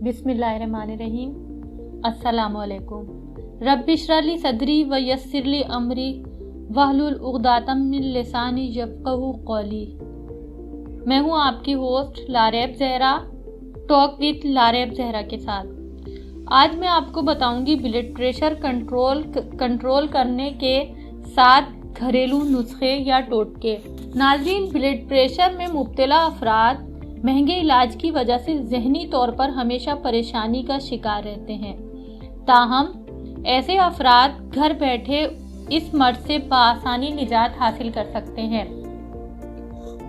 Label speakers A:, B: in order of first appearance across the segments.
A: बिस्मिल्लाहिर्रहमानिर्रहीम। अस्सलामु अलैकुम। रब्बि इश्रह ली सदरी व यस्सिर ली अमरी वहलुल उक़दतम मिन लिसानी यफ़क़हू क़ौली। मैं हूँ आपकी host Laraib Zahra, talk with Laraib Zahra के साथ। आज मैं आपको बताऊंगी ब्लड प्रेशर कंट्रोल करने के 7 घरेलू नुस्खे या टोटके। नाज़रीन, ब्लड प्रेशर में मुब्तला अफराद महंगे इलाज की वजह से ज़हनी तौर पर हमेशा परेशानी का शिकार रहते हैं। ताहम ऐसे अफराद घर बैठे इस मर्ज से बआसानी निजात हासिल कर सकते हैं।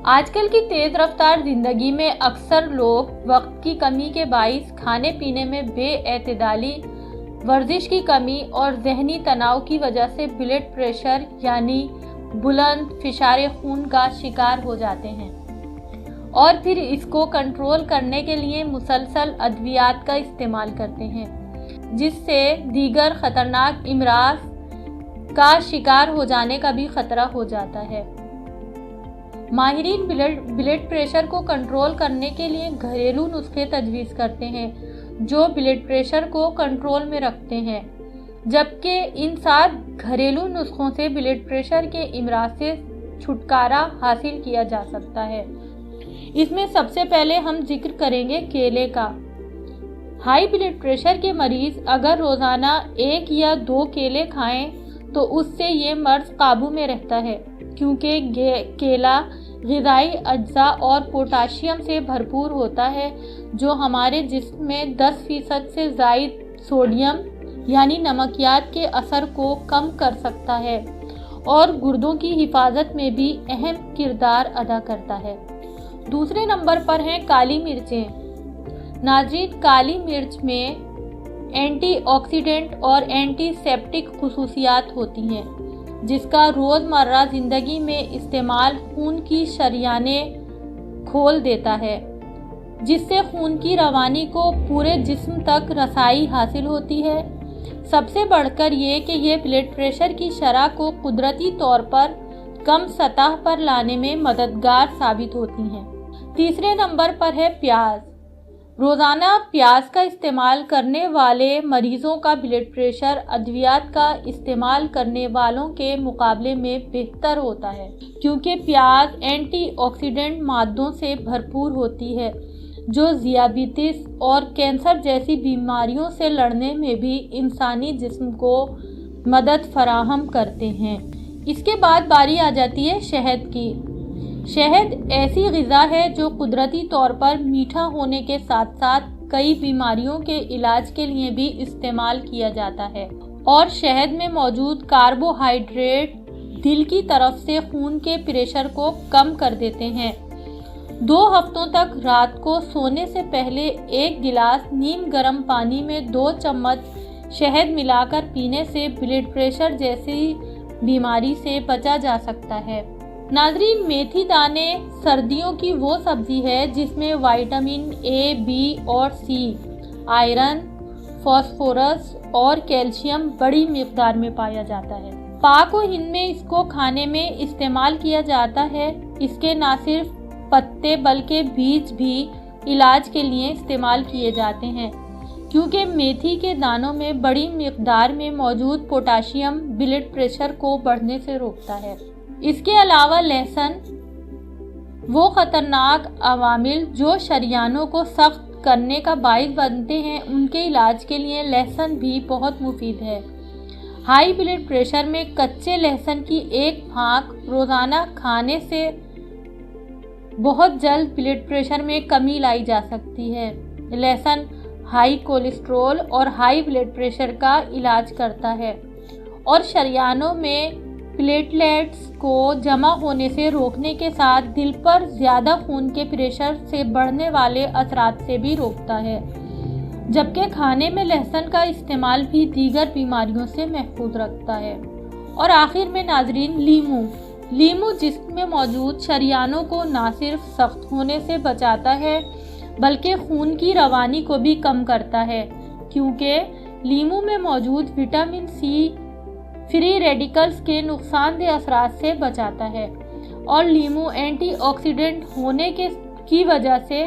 A: आजकल की तेज़ रफ्तार ज़िंदगी में अक्सर लोग वक्त की कमी के बाइस खाने पीने में बेएतदाली, वर्जिश की कमी और ज़हनी तनाव की वजह से ब्लड प्रेशर यानी बुलंद फिशारे खून का शिकार हो जाते हैं और फिर इसको कंट्रोल करने के लिए मुसलसल अद्वियात का इस्तेमाल करते हैं, जिससे दीगर ख़तरनाक इमराज का शिकार हो जाने का भी ख़तरा हो जाता है। माहिरीन ब्लड प्रेशर को कंट्रोल करने के लिए घरेलू नुस्खे तजवीज़ करते हैं जो ब्लड प्रेशर को कंट्रोल में रखते हैं, जबकि इन 7 घरेलू नुस्खों से ब्लड प्रेशर के इमराज से छुटकारा हासिल किया जा सकता है। इसमें सबसे पहले हम जिक्र करेंगे केले का। हाई ब्लड प्रेशर के मरीज अगर रोज़ाना 1 या 2 केले खाएं तो उससे ये मर्ज काबू में रहता है, क्योंकि केला ग़िज़ाई अज्जा और पोटाशियम से भरपूर होता है जो हमारे जिस्म में 10% से ज़ायद सोडियम यानी नमकियात के असर को कम कर सकता है और गुर्दों की हिफाजत में भी अहम किरदार अदा करता है। दूसरे नंबर पर हैं काली मिर्चें। नाज़रीन, काली मिर्च में एंटीऑक्सीडेंट और एंटीसेप्टिक खुसूसियात होती हैं, जिसका रोज़मर्रा ज़िंदगी में इस्तेमाल खून की शरियानें खोल देता है, जिससे खून की रवानी को पूरे जिस्म तक रसाई हासिल होती है। सबसे बढ़कर ये कि ये ब्लड प्रेशर की शरह को कुदरती तौर पर कम सतह पर लाने में मददगार साबित होती हैं। तीसरे नंबर पर है प्याज। रोज़ाना प्याज का इस्तेमाल करने वाले मरीज़ों का ब्लड प्रेशर अद्वियात का इस्तेमाल करने वालों के मुकाबले में बेहतर होता है, क्योंकि प्याज एंटीऑक्सीडेंट मादों से भरपूर होती है जो ज़ियाबितिस और कैंसर जैसी बीमारियों से लड़ने में भी इंसानी जिस्म को मदद फराहम करते हैं। इसके बाद बारी आ जाती है शहद की। शहद ऐसी ग़िज़ा है जो कुदरती तौर पर मीठा होने के साथ साथ कई बीमारियों के इलाज के लिए भी इस्तेमाल किया जाता है और शहद में मौजूद कार्बोहाइड्रेट दिल की तरफ से खून के प्रेशर को कम कर देते हैं। 2 हफ्तों तक रात को सोने से पहले 1 गिलास नीम गर्म पानी में 2 चम्मच शहद मिलाकर पीने से ब्लड प्रेशर जैसी बीमारी से बचा जा सकता है। नाज़रीन, मेथी दाने सर्दियों की वो सब्ज़ी है जिसमें विटामिन ए, बी और सी, आयरन, फास्फोरस और कैल्शियम बड़ी मिक़दार में पाया जाता है। पाक व हिंद में इसको खाने में इस्तेमाल किया जाता है। इसके न सिर्फ पत्ते बल्कि बीज भी इलाज के लिए इस्तेमाल किए जाते हैं, क्योंकि मेथी के दानों में बड़ी मिक़दार में मौजूद पोटाशियम ब्लड प्रेशर को बढ़ने से रोकता है। इसके अलावा लहसुन, वो ख़तरनाक अवामिल जो शरियानों को सख्त करने का बाइस बनते हैं, उनके इलाज के लिए लहसुन भी बहुत मुफीद है। हाई ब्लड प्रेशर में कच्चे लहसुन की 1 फाँक रोज़ाना खाने से बहुत जल्द ब्लड प्रेशर में कमी लाई जा सकती है। लहसुन हाई कोलेस्ट्रॉल और हाई ब्लड प्रेशर का इलाज करता है और शरियानों में प्लेटलेट्स को जमा होने से रोकने के साथ दिल पर ज़्यादा खून के प्रेशर से बढ़ने वाले असरात से भी रोकता है, जबकि खाने में लहसुन का इस्तेमाल भी दीगर बीमारियों से महफूज रखता है। और आखिर में नाज़रीन, लीमू जिस्म में मौजूद शरियानों को न सिर्फ सख्त होने से बचाता है बल्कि खून की रवानी को भी कम करता है, क्योंकि लीमू में मौजूद विटामिन सी फ्री रेडिकल्स के नुकसानदेह असरात से बचाता है और लीमू एंटीऑक्सीडेंट होने की वजह से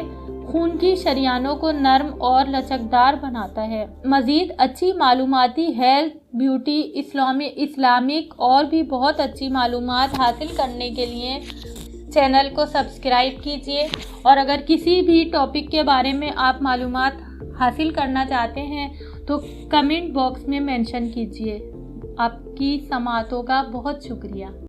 A: خون کی شریانوں کو نرم اور لچکدار بناتا ہے۔ مزید اچھی معلوماتی ہیلتھ، بیوٹی، اسلامک اور بھی بہت اچھی معلومات حاصل کرنے کے لیے چینل کو سبسکرائب کیجیے، اور اگر کسی بھی ٹاپک کے بارے میں آپ معلومات حاصل کرنا چاہتے ہیں تو کمنٹ باکس میں مینشن کیجیے۔ آپ کی سماعتوں کا بہت شکریہ۔